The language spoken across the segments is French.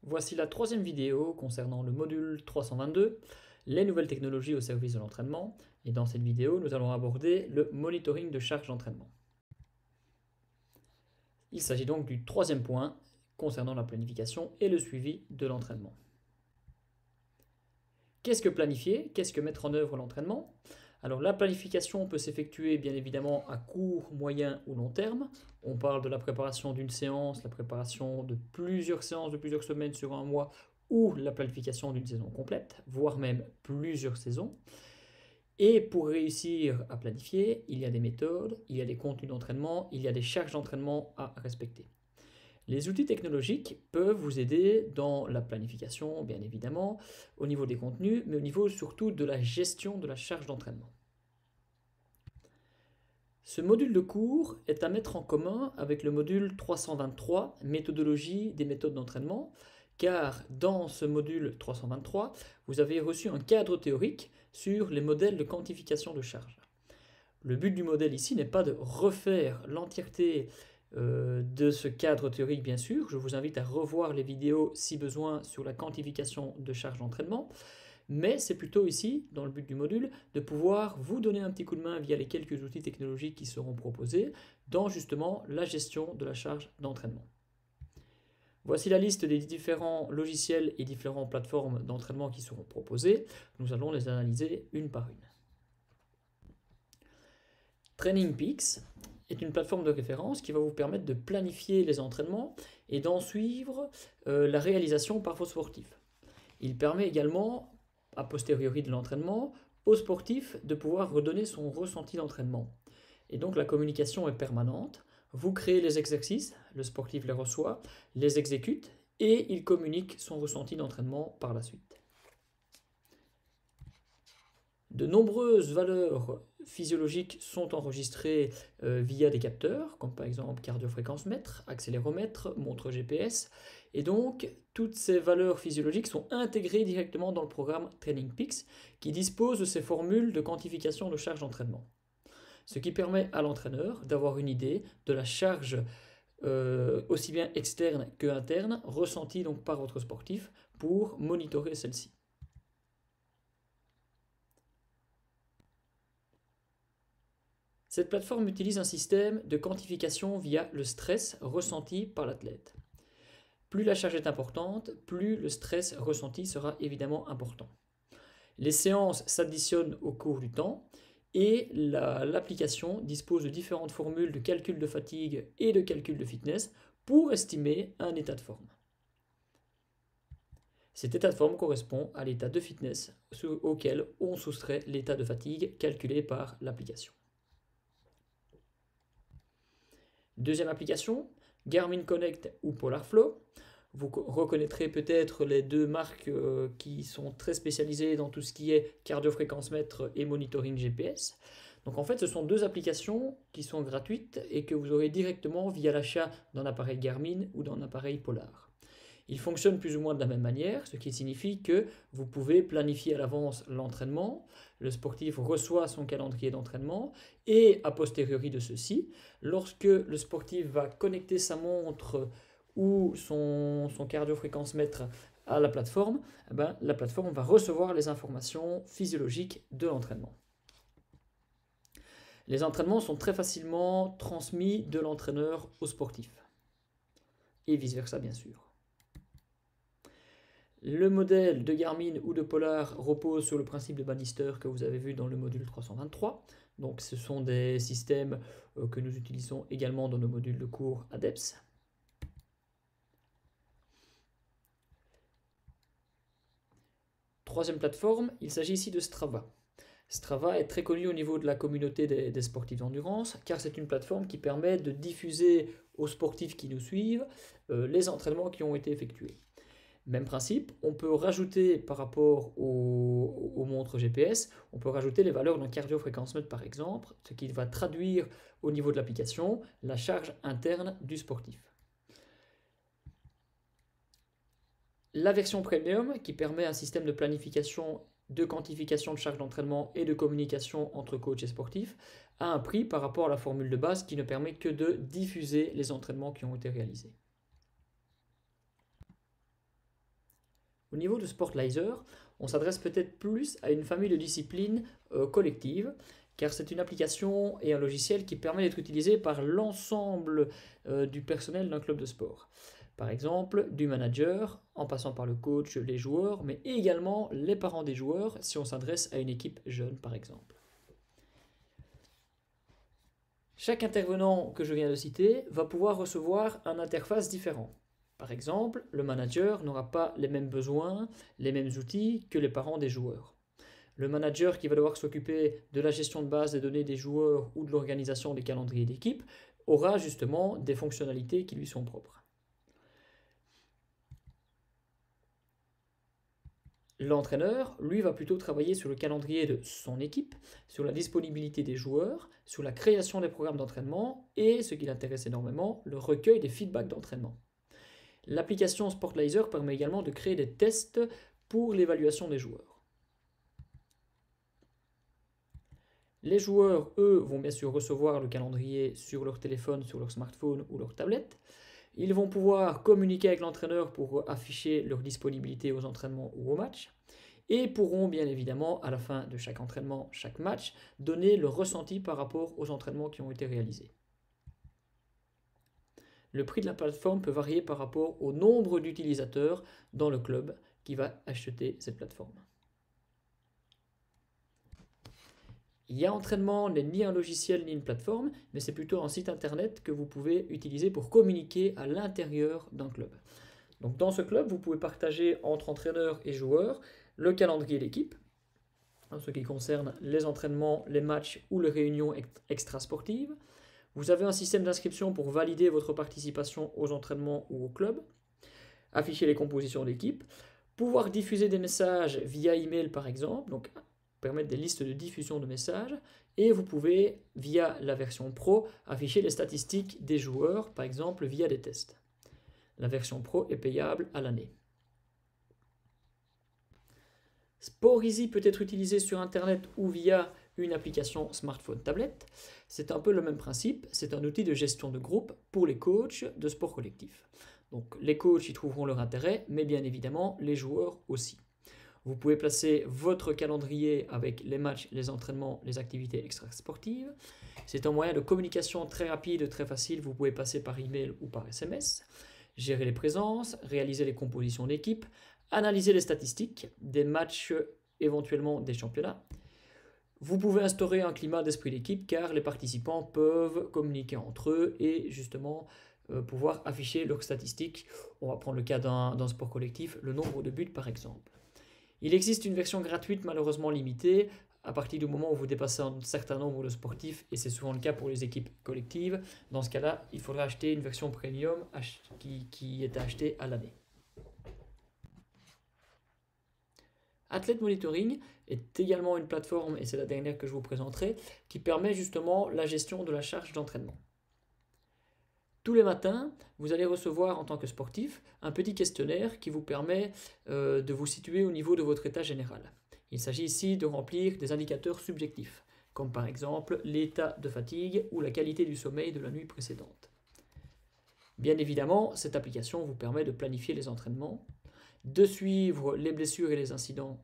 Voici la troisième vidéo concernant le module 322, les nouvelles technologies au service de l'entraînement. Et dans cette vidéo, nous allons aborder le monitoring de charge d'entraînement. Il s'agit donc du troisième point concernant la planification et le suivi de l'entraînement. Qu'est-ce que planifier? Qu'est-ce que mettre en œuvre l'entraînement? Alors la planification peut s'effectuer bien évidemment à court, moyen ou long terme. On parle de la préparation d'une séance, la préparation de plusieurs séances de plusieurs semaines sur un mois ou la planification d'une saison complète, voire même plusieurs saisons. Et pour réussir à planifier, il y a des méthodes, il y a des contenus d'entraînement, il y a des charges d'entraînement à respecter. Les outils technologiques peuvent vous aider dans la planification, bien évidemment, au niveau des contenus, mais au niveau surtout de la gestion de la charge d'entraînement. Ce module de cours est à mettre en commun avec le module 323, méthodologie des méthodes d'entraînement, car dans ce module 323, vous avez reçu un cadre théorique sur les modèles de quantification de charge. Le but du modèle ici n'est pas de refaire l'entièreté de ce cadre théorique, bien sûr. Je vous invite à revoir les vidéos si besoin sur la quantification de charge d'entraînement. Mais c'est plutôt ici, dans le but du module, de pouvoir vous donner un petit coup de main via les quelques outils technologiques qui seront proposés dans justement la gestion de la charge d'entraînement. Voici la liste des différents logiciels et différentes plateformes d'entraînement qui seront proposées. Nous allons les analyser une par une. Training Peaks est une plateforme de référence qui va vous permettre de planifier les entraînements et d'en suivre la réalisation par vos sportifs. Il permet également, a posteriori de l'entraînement, aux sportifs de pouvoir redonner son ressenti d'entraînement. Et donc la communication est permanente. Vous créez les exercices, le sportif les reçoit, les exécute et il communique son ressenti d'entraînement par la suite. De nombreuses valeurs physiologiques sont enregistrées via des capteurs, comme par exemple cardiofréquence-mètre, accéléromètre, montre GPS. Et donc, toutes ces valeurs physiologiques sont intégrées directement dans le programme Training Peaks, qui dispose de ces formules de quantification de charge d'entraînement. Ce qui permet à l'entraîneur d'avoir une idée de la charge aussi bien externe que interne, ressentie donc par votre sportif, pour monitorer celle-ci. Cette plateforme utilise un système de quantification via le stress ressenti par l'athlète. Plus la charge est importante, plus le stress ressenti sera évidemment important. Les séances s'additionnent au cours du temps et l'application dispose de différentes formules de calcul de fatigue et de calcul de fitness pour estimer un état de forme. Cet état de forme correspond à l'état de fitness auquel on soustrait l'état de fatigue calculé par l'application. Deuxième application, Garmin Connect ou PolarFlow. Vous reconnaîtrez peut-être les deux marques qui sont très spécialisées dans tout ce qui est cardiofréquence-mètre et monitoring GPS. Donc en fait, ce sont deux applications qui sont gratuites et que vous aurez directement via l'achat d'un appareil Garmin ou d'un appareil Polar. Ils fonctionnent plus ou moins de la même manière, ce qui signifie que vous pouvez planifier à l'avance l'entraînement, le sportif reçoit son calendrier d'entraînement et a posteriori de ceci, lorsque le sportif va connecter sa montre ou son cardiofréquence-mètre à la plateforme, la plateforme va recevoir les informations physiologiques de l'entraînement. Les entraînements sont très facilement transmis de l'entraîneur au sportif. Et vice-versa, bien sûr. Le modèle de Garmin ou de Polar repose sur le principe de Bannister que vous avez vu dans le module 323. Donc ce sont des systèmes que nous utilisons également dans nos modules de cours ADEPS. Troisième plateforme, il s'agit ici de Strava. Strava est très connu au niveau de la communauté des sportifs d'endurance, car c'est une plateforme qui permet de diffuser aux sportifs qui nous suivent les entraînements qui ont été effectués. Même principe, on peut rajouter par rapport aux montres GPS, on peut rajouter les valeurs d'un cardiofréquence-mètre par exemple, ce qui va traduire au niveau de l'application la charge interne du sportif. La version premium qui permet un système de planification, de quantification de charge d'entraînement et de communication entre coach et sportif a un prix par rapport à la formule de base qui ne permet que de diffuser les entraînements qui ont été réalisés. Au niveau de Sportlizer, on s'adresse peut-être plus à une famille de disciplines collectives, car c'est une application et un logiciel qui permet d'être utilisé par l'ensemble du personnel d'un club de sport. Par exemple, du manager, en passant par le coach, les joueurs, mais également les parents des joueurs, si on s'adresse à une équipe jeune, par exemple. Chaque intervenant que je viens de citer va pouvoir recevoir une interface différente. Par exemple, le manager n'aura pas les mêmes besoins, les mêmes outils que les parents des joueurs. Le manager qui va devoir s'occuper de la gestion de base des données des joueurs ou de l'organisation des calendriers d'équipe aura justement des fonctionnalités qui lui sont propres. L'entraîneur, lui, va plutôt travailler sur le calendrier de son équipe, sur la disponibilité des joueurs, sur la création des programmes d'entraînement et, ce qui l'intéresse énormément, le recueil des feedbacks d'entraînement. L'application Sportlizer permet également de créer des tests pour l'évaluation des joueurs. Les joueurs, eux, vont bien sûr recevoir le calendrier sur leur téléphone, sur leur smartphone ou leur tablette. Ils vont pouvoir communiquer avec l'entraîneur pour afficher leur disponibilité aux entraînements ou aux matchs. Et pourront bien évidemment, à la fin de chaque entraînement, chaque match, donner leur ressenti par rapport aux entraînements qui ont été réalisés. Le prix de la plateforme peut varier par rapport au nombre d'utilisateurs dans le club qui va acheter cette plateforme. IA Entraînement n'est ni un logiciel ni une plateforme, mais c'est plutôt un site internet que vous pouvez utiliser pour communiquer à l'intérieur d'un club. Donc dans ce club, vous pouvez partager entre entraîneurs et joueurs le calendrier d'équipe, en ce qui concerne les entraînements, les matchs ou les réunions extrasportives. Vous avez un système d'inscription pour valider votre participation aux entraînements ou au club, afficher les compositions d'équipe, pouvoir diffuser des messages via email par exemple, donc permettre des listes de diffusion de messages, et vous pouvez, via la version Pro, afficher les statistiques des joueurs, par exemple via des tests. La version Pro est payable à l'année. SportEasy peut être utilisé sur Internet ou via une application smartphone-tablette. C'est un peu le même principe, c'est un outil de gestion de groupe pour les coachs de sport collectif. Donc les coachs y trouveront leur intérêt, mais bien évidemment les joueurs aussi. Vous pouvez placer votre calendrier avec les matchs, les entraînements, les activités extrasportives. C'est un moyen de communication très rapide, très facile. Vous pouvez passer par email ou par SMS. Gérer les présences, réaliser les compositions d'équipe, analyser les statistiques des matchs, éventuellement des championnats. Vous pouvez instaurer un climat d'esprit d'équipe car les participants peuvent communiquer entre eux et justement pouvoir afficher leurs statistiques. On va prendre le cas d'un sport collectif, le nombre de buts par exemple. Il existe une version gratuite malheureusement limitée à partir du moment où vous dépassez un certain nombre de sportifs, et c'est souvent le cas pour les équipes collectives. Dans ce cas-là, il faudra acheter une version premium qui est achetée à l'année. Athlete Monitoring est également une plateforme, et c'est la dernière que je vous présenterai, qui permet justement la gestion de la charge d'entraînement. Tous les matins, vous allez recevoir en tant que sportif un petit questionnaire qui vous permet de vous situer au niveau de votre état général. Il s'agit ici de remplir des indicateurs subjectifs, comme par exemple l'état de fatigue ou la qualité du sommeil de la nuit précédente. Bien évidemment, cette application vous permet de planifier les entraînements, de suivre les blessures et les incidents.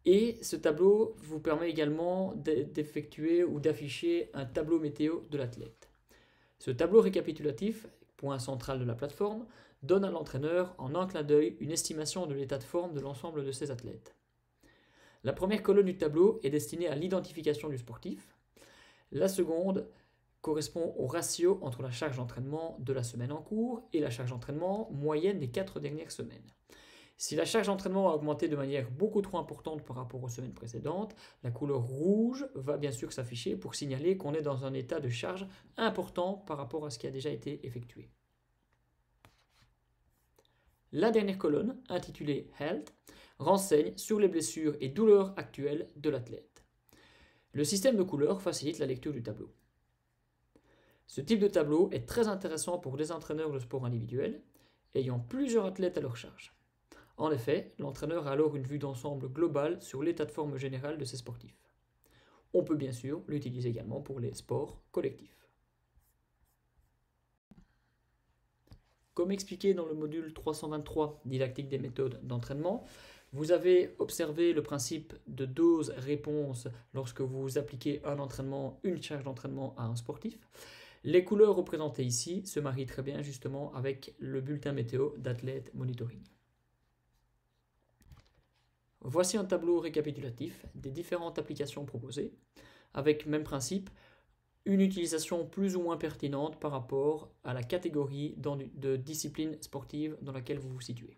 Et ce tableau vous permet également d'effectuer ou d'afficher un tableau météo de l'athlète. Ce tableau récapitulatif, point central de la plateforme, donne à l'entraîneur en un clin d'œil une estimation de l'état de forme de l'ensemble de ses athlètes. La première colonne du tableau est destinée à l'identification du sportif. La seconde correspond au ratio entre la charge d'entraînement de la semaine en cours et la charge d'entraînement moyenne des 4 dernières semaines. Si la charge d'entraînement a augmenté de manière beaucoup trop importante par rapport aux semaines précédentes, la couleur rouge va bien sûr s'afficher pour signaler qu'on est dans un état de charge important par rapport à ce qui a déjà été effectué. La dernière colonne, intitulée Health, renseigne sur les blessures et douleurs actuelles de l'athlète. Le système de couleurs facilite la lecture du tableau. Ce type de tableau est très intéressant pour des entraîneurs de sport individuel ayant plusieurs athlètes à leur charge. En effet, l'entraîneur a alors une vue d'ensemble globale sur l'état de forme général de ses sportifs. On peut bien sûr l'utiliser également pour les sports collectifs. comme expliqué dans le module 323, didactique des méthodes d'entraînement, vous avez observé le principe de dose-réponse lorsque vous appliquez un entraînement, une charge d'entraînement à un sportif. Les couleurs représentées ici se marient très bien justement avec le bulletin météo d'Athlète Monitoring. Voici un tableau récapitulatif des différentes applications proposées, avec même principe, une utilisation plus ou moins pertinente par rapport à la catégorie de discipline sportive dans laquelle vous vous situez.